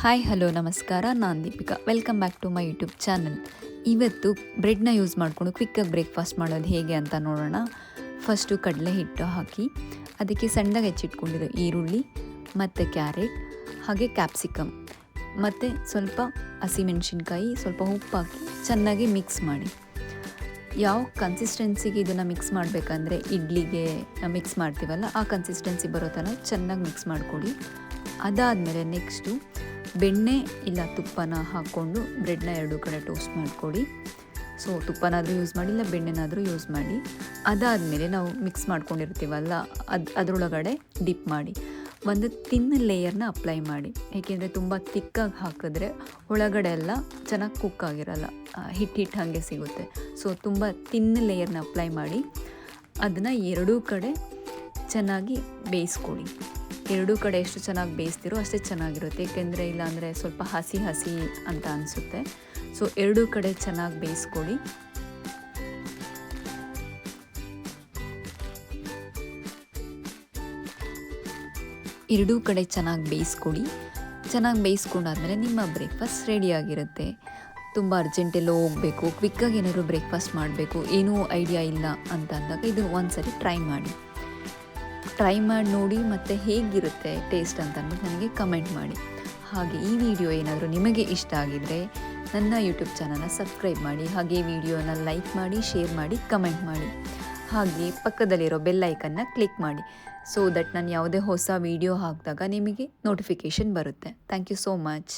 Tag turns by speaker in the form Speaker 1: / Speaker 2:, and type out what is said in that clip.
Speaker 1: Hi hello ನಮಸ್ಕಾರ, ನಾನು Deepika. Welcome back to my YouTube channel. ಇವತ್ತು ಬ್ರೆಡ್ನ ಯೂಸ್ ಮಾಡಿಕೊಂಡು ಕ್ವಿಕ್ಕಾಗಿ ಬ್ರೇಕ್ಫಾಸ್ಟ್ ಮಾಡೋದು ಹೇಗೆ ಅಂತ ನೋಡೋಣ. ಫಸ್ಟು ಕಡಲೆ ಹಿಟ್ಟು ಹಾಕಿ ಅದಕ್ಕೆ ಸಣ್ಣದಾಗಿ ಹೆಚ್ಚಿಟ್ಕೊಂಡಿರೋ ಈರುಳ್ಳಿ ಮತ್ತು ಕ್ಯಾರೆಟ್ ಹಾಗೆ ಕ್ಯಾಪ್ಸಿಕಮ್ ಮತ್ತು ಸ್ವಲ್ಪ ಹಸಿಮೆಣಸಿನ್ಕಾಯಿ, ಸ್ವಲ್ಪ ಉಪ್ಪು ಹಾಕಿ ಚೆನ್ನಾಗಿ ಮಿಕ್ಸ್ ಮಾಡಿ. ಯಾವ ಕನ್ಸಿಸ್ಟೆನ್ಸಿಗೆ ಇದನ್ನು ಮಿಕ್ಸ್ ಮಾಡಬೇಕಂದ್ರೆ ಇಡ್ಲಿಗೆ ಮಿಕ್ಸ್ ಮಾಡ್ತೀವಲ್ಲ ಆ ಕನ್ಸಿಸ್ಟೆನ್ಸಿ ಬರೋ ಥರ ಚೆನ್ನಾಗಿ ಮಿಕ್ಸ್ ಮಾಡಿಕೊಡಿ. ಅದಾದಮೇಲೆ ನೆಕ್ಸ್ಟು ಬೆಣ್ಣೆ ಇಲ್ಲ ತುಪ್ಪನ ಹಾಕ್ಕೊಂಡು ಬ್ರೆಡ್ನ ಎರಡೂ ಕಡೆ ಟೋಸ್ಟ್ ಮಾಡಿಕೊಡಿ. ಸೊ ತುಪ್ಪನಾದರೂ ಯೂಸ್ ಮಾಡಿ, ಇಲ್ಲ ಬೆಣ್ಣೆನಾದರೂ ಯೂಸ್ ಮಾಡಿ. ಅದಾದಮೇಲೆ ನಾವು ಮಿಕ್ಸ್ ಮಾಡ್ಕೊಂಡಿರ್ತೀವಲ್ಲ ಅದರೊಳಗಡೆ ಡಿಪ್ ಮಾಡಿ ಒಂದು ತಿನ್ ಲೇಯರ್ನ ಅಪ್ಲೈ ಮಾಡಿ. ಏಕೆಂದರೆ ತುಂಬ ತಿಕ್ಕಾಗಿ ಹಾಕಿದ್ರೆ ಒಳಗಡೆ ಎಲ್ಲ ಚೆನ್ನಾಗಿ ಕುಕ್ ಆಗಿರಲ್ಲ, ಹಿಟ್ಟು ಹಾಗೆ ಸಿಗುತ್ತೆ. ಸೊ ತುಂಬ ತಿನ್ ಲೇಯರ್ನ ಅಪ್ಲೈ ಮಾಡಿ ಅದನ್ನು ಎರಡೂ ಕಡೆ ಚೆನ್ನಾಗಿ ಬೇಯಿಸ್ಕೊಳ್ಳಿ. ಎರಡೂ ಕಡೆ ಎಷ್ಟು ಚೆನ್ನಾಗಿ ಬೇಯಿಸ್ತಿರೋ ಅಷ್ಟೇ ಚೆನ್ನಾಗಿರುತ್ತೆ, ಏಕೆಂದರೆ ಇಲ್ಲಾಂದರೆ ಸ್ವಲ್ಪ ಹಸಿ ಹಸಿ ಅಂತ ಅನಿಸುತ್ತೆ. ಸೊ ಎರಡೂ ಕಡೆ ಚೆನ್ನಾಗಿ ಬೇಯಿಸ್ಕೊಳ್ಳಿ. ಎರಡೂ ಕಡೆ ಚೆನ್ನಾಗಿ ಬೇಯಿಸ್ಕೊಡಿ. ಚೆನ್ನಾಗಿ ಬೇಯಿಸ್ಕೊಂಡಾದ್ಮೇಲೆ ನಿಮ್ಮ ಬ್ರೇಕ್ಫಾಸ್ಟ್ ರೆಡಿಯಾಗಿರುತ್ತೆ. ತುಂಬ ಅರ್ಜೆಂಟೆಲ್ಲೋ ಹೋಗಬೇಕು, ಕ್ವಿಕ್ಕಾಗಿ ಏನಾದರೂ ಬ್ರೇಕ್ಫಾಸ್ಟ್ ಮಾಡಬೇಕು, ಏನೂ ಐಡಿಯಾ ಇಲ್ಲ ಅಂತ ಅಂದಾಗ ಇದು ಒಂದು ಸರಿ ಟ್ರೈ ಮಾಡಿ ನೋಡಿ ಮತ್ತು ಹೇಗಿರುತ್ತೆ ಟೇಸ್ಟ್ ಅಂತ ಅಂದ್ಬಿಟ್ಟು ನನಗೆ ಕಮೆಂಟ್ ಮಾಡಿ. ಹಾಗೆ ಈ ವಿಡಿಯೋ ಏನಾದರೂ ನಿಮಗೆ ಇಷ್ಟ ಆಗಿದರೆ ನನ್ನ ಯೂಟ್ಯೂಬ್ ಚಾನಲ್ನ ಸಬ್ಸ್ಕ್ರೈಬ್ ಮಾಡಿ, ಹಾಗೆ ವಿಡಿಯೋನ ಲೈಕ್ ಮಾಡಿ, ಶೇರ್ ಮಾಡಿ, ಕಮೆಂಟ್ ಮಾಡಿ. ಹಾಗೆ ಪಕ್ಕದಲ್ಲಿರೋ ಬೆಲ್ ಐಕನ್ನ ಕ್ಲಿಕ್ ಮಾಡಿ, ಸೊ ದಟ್ ನಾನು ಯಾವುದೇ ಹೊಸ ವಿಡಿಯೋ ಹಾಕಿದಾಗ ನಿಮಗೆ ನೋಟಿಫಿಕೇಷನ್ ಬರುತ್ತೆ. Thank you so much.